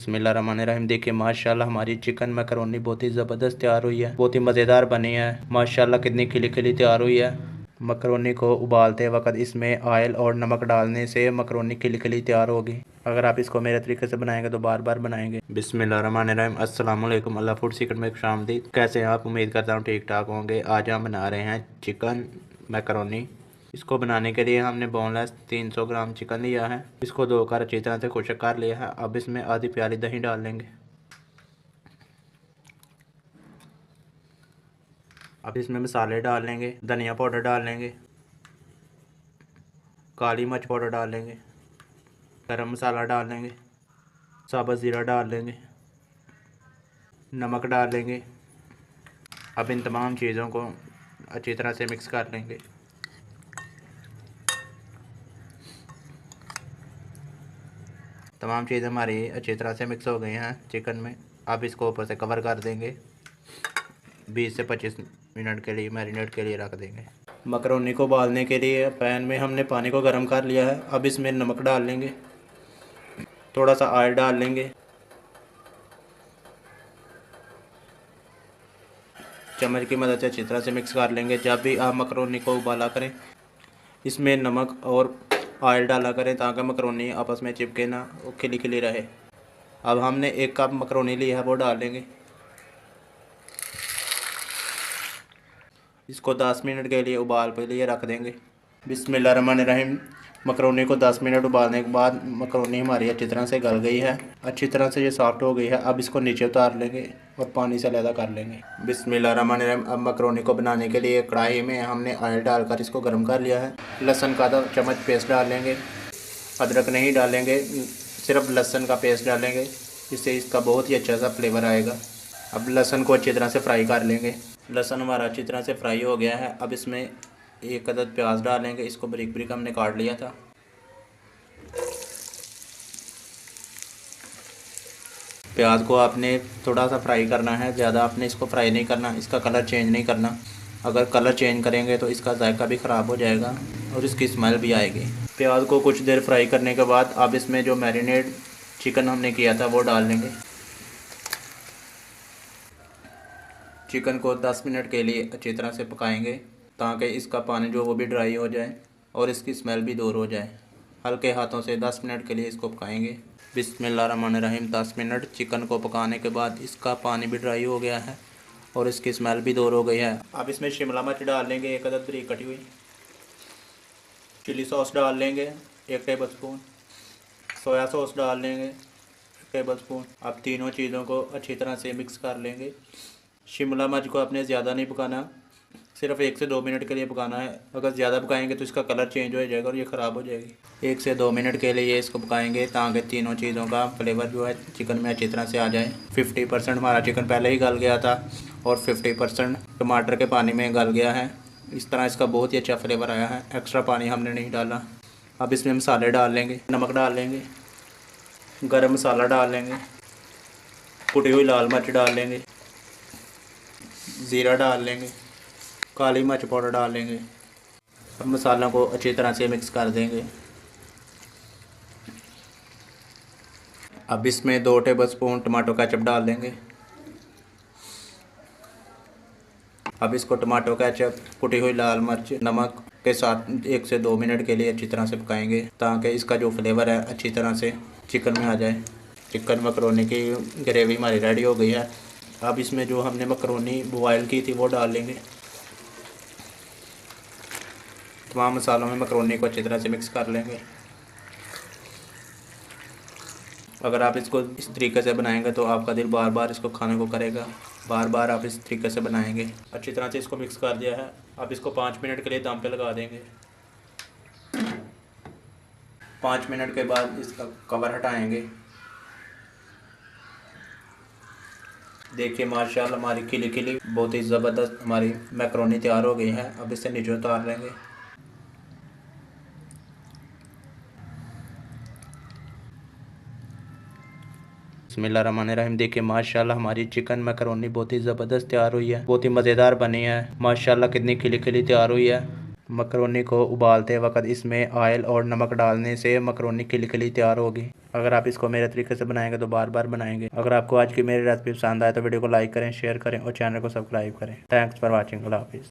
बिस्मिल्लाहिर्रहमानिर्रहीम। देखिए माशाल्लाह हमारी चिकन मैकरोनी बहुत ही ज़बरदस्त तैयार हुई है, बहुत ही मज़ेदार बनी है। माशाल्लाह कितनी खिली खिली तैयार हुई है। मैकरोनी को उबालते वक्त इसमें ऑयल और नमक डालने से मैकरोनी खिली खिली तैयार होगी। अगर आप इसको मेरे तरीके से बनाएंगे तो बार बार बनाएंगे। बिस्मिल्लाहिर्रहमानिर्रहीम। अस्सलाम वालेकुम। अल्लाह फूड सीक्रेट में खुशामदीद। कैसे हैं आप? उम्मीद करता हूँ ठीक ठाक होंगे। आज हम बना रहे हैं चिकन मैकरोनी। इसको बनाने के लिए हमने बोनलेस 300 ग्राम चिकन लिया है। इसको धोकर अच्छी तरह से खुश्क कर लिया है। अब इसमें आधी प्याली दही डाल लेंगे। अब इसमें मसाले डाल लेंगे। धनिया पाउडर डाल लेंगे, काली मिर्च पाउडर डाल लेंगे, गरम मसाला डाल लेंगे, साबुत ज़ीरा डाल लेंगे, नमक डाल लेंगे। अब इन तमाम चीज़ों को अच्छी तरह से मिक्स कर लेंगे। तमाम चीज़ें हमारी अच्छी तरह से मिक्स हो गई हैं चिकन में। अब इसको ऊपर से कवर कर देंगे। 20 से 25 मिनट के लिए मैरिनेट के लिए रख देंगे। मकरोनी को उबालने के लिए पैन में हमने पानी को गर्म कर लिया है। अब इसमें नमक डाल लेंगे, थोड़ा सा ऑयल डाल लेंगे, चम्मच की मदद से अच्छी तरह से मिक्स कर लेंगे। जब भी आप मकरोनी को उबाला करें इसमें नमक और ऑयल डाला करें ताकि मकरोनी आपस में चिपके ना, वो खिली खिली रहे। अब हमने 1 कप मकरोनी ली है, वो डाल लेंगे। इसको 10 मिनट के लिए उबाल के लिए रख देंगे। बिस्मिल्लाहिर्रहमानिर्रहीम। मकरोनी को 10 मिनट उबालने के बाद मकरोनी हमारी अच्छी तरह से गल गई है, अच्छी तरह से ये सॉफ्ट हो गई है। अब इसको नीचे उतार लेंगे और पानी से अलग कर लेंगे। बिस्मिल्लाहिर्रहमानिर्रहीम। अब मकरोनी को बनाने के लिए कढ़ाई में हमने ऑयल डालकर इसको गर्म कर लिया है। लहसुन का 1 चम्मच पेस्ट डाल लेंगे, अदरक नहीं डालेंगे, सिर्फ लहसुन का पेस्ट डालेंगे, इससे इसका बहुत ही अच्छा सा फ्लेवर आएगा। अब लहसुन को अच्छी तरह से फ्राई कर लेंगे। लहसुन हमारा अच्छी तरह से फ्राई हो गया है। अब इसमें 1 अदद प्याज डालेंगे, इसको बारीक बारीक हमने काट लिया था। प्याज को आपने थोड़ा सा फ्राई करना है, ज़्यादा आपने इसको फ्राई नहीं करना, इसका कलर चेंज नहीं करना। अगर कलर चेंज करेंगे तो इसका जायका भी ख़राब हो जाएगा और इसकी स्मेल भी आएगी। प्याज को कुछ देर फ्राई करने के बाद अब इसमें जो मैरिनेट चिकन हमने किया था वो डाल लेंगे। चिकन को 10 मिनट के लिए अच्छी तरह से पकाएंगे ताकि इसका पानी जो वो भी ड्राई हो जाए और इसकी स्मेल भी दूर हो जाए। हल्के हाथों से 10 मिनट के लिए इसको पकाएंगे। बिस्मिल्लाहिर्रहमानिर्रहीम। 10 मिनट चिकन को पकाने के बाद इसका पानी भी ड्राई हो गया है और इसकी स्मेल भी दूर हो गई है। अब इसमें शिमला मिर्च डाल लेंगे, 1 अदद बारीक कटी हुई। चिली सॉस डाल लेंगे 1 टेबल स्पून। सोया सॉस डाल लेंगे 1 टेबल स्पून। अब तीनों चीज़ों को अच्छी तरह से मिक्स कर लेंगे। शिमला मिर्च को आपने ज़्यादा नहीं पकाना, सिर्फ 1 से 2 मिनट के लिए पकाना है। अगर ज़्यादा पकाएंगे तो इसका कलर चेंज हो जाएगा और ये ख़राब हो जाएगी। 1 से 2 मिनट के लिए इसको पकाएंगे ताकि तीनों चीज़ों का फ्लेवर जो है चिकन में अच्छी तरह से आ जाए। 50% हमारा चिकन पहले ही गल गया था और 50% टमाटर के पानी में गल गया है। इस तरह इसका बहुत ही अच्छा फ्लेवर आया है, एक्स्ट्रा पानी हमने नहीं डाला। अब इसमें मसाले डाल लेंगे, नमक डाल लेंगे, गरम मसाला डाल लेंगे, कुटी हुई लाल मिर्च डाल लेंगे, ज़ीरा डाल लेंगे, काली मिर्च पाउडर डाल लेंगे। अब मसालों को अच्छी तरह से मिक्स कर देंगे। अब इसमें 2 टेबल स्पून टमाटो केचप डाल देंगे। अब इसको टमाटो केचप, कुटी हुई लाल मिर्च, नमक के साथ 1 से 2 मिनट के लिए अच्छी तरह से पकाएंगे ताकि इसका जो फ्लेवर है अच्छी तरह से चिकन में आ जाए। चिकन मकरोनी की ग्रेवी हमारी रेडी हो गई है। अब इसमें जो हमने मकरोनी बॉयल की थी वो डाल लेंगे। तमाम मसालों में मकरोनी को अच्छी तरह से मिक्स कर लेंगे। अगर आप इसको इस तरीके से बनाएंगे तो आपका दिल बार बार इसको खाने को करेगा। बार बार आप इस तरीके से बनाएंगे। अच्छी तरह से इसको मिक्स कर दिया है। अब इसको 5 मिनट के लिए दम पे लगा देंगे। 5 मिनट के बाद इसका कवर हटाएंगे। देखिए माशाल्लाह हमारी खिली खिली बहुत ही ज़बरदस्त हमारी मैकरोनी तैयार हो गई है। अब इसे नीचे उतार लेंगे। बिस्मिल्लाहिर्रहमानिर्रहीम। देखिए माशाल्लाह हमारी चिकन मैकरोनी बहुत ही ज़बरदस्त तैयार हुई है, बहुत ही मज़ेदार बनी है। माशाल्लाह कितनी खिली खिली तैयार हुई है। मकरोनी को उबालते वक्त इसमें ऑयल और नमक डालने से मकरोनी खिली खिली तैयार होगी। अगर आप इसको मेरे तरीके से बनाएंगे तो बार बार बनाएंगे। अगर आपको आज की मेरी रेसिपी पसंद आए तो वीडियो को लाइक करें, शेयर करें और चैनल को सब्सक्राइब करें। Thanks for watching. अल्लाह हाफिज़।